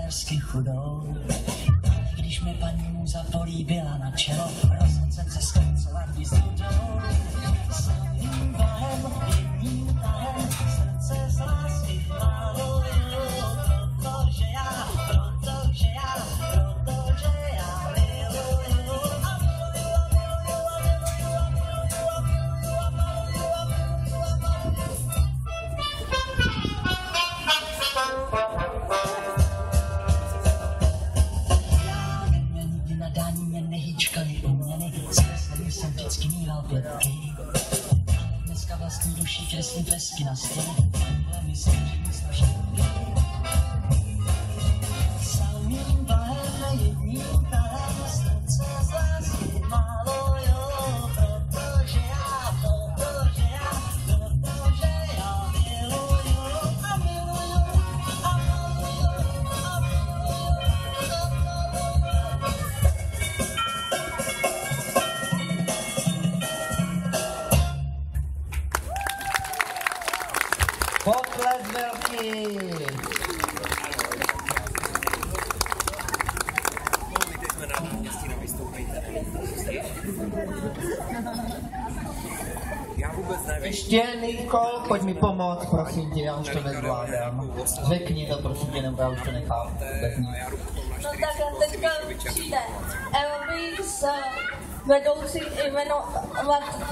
frajersky chudou. Když mi paní muza políbila na čelo, rozhodl jsem se skoncovat jí s nudou. Samým tahem, jedním tahem, srdce z lásky chválujou. Protože já miluju a miluju a miluju a miluju a miluju a miluju a miluju a miluju a miluju. Já mě nikdy nadání mě nehýčkali uměny, zkreslený jsem vždycky mýval pětky. Dneska vlastní duší kreslím fresky na stěny, takhle mi svěří místo štětky. Samým tahem, jedním tahem, srdce z lásky maluju, protože já miluju a miluju a miluju a miluju a miluju. Pokles velký! Ještě Nikol, pojď mi pomoct, prosím tě, já už to nezvládám. Řekni to, prosím tě, nebo já už to nechápu. No tak teďka přijde Elvis, vedoucí jmenovat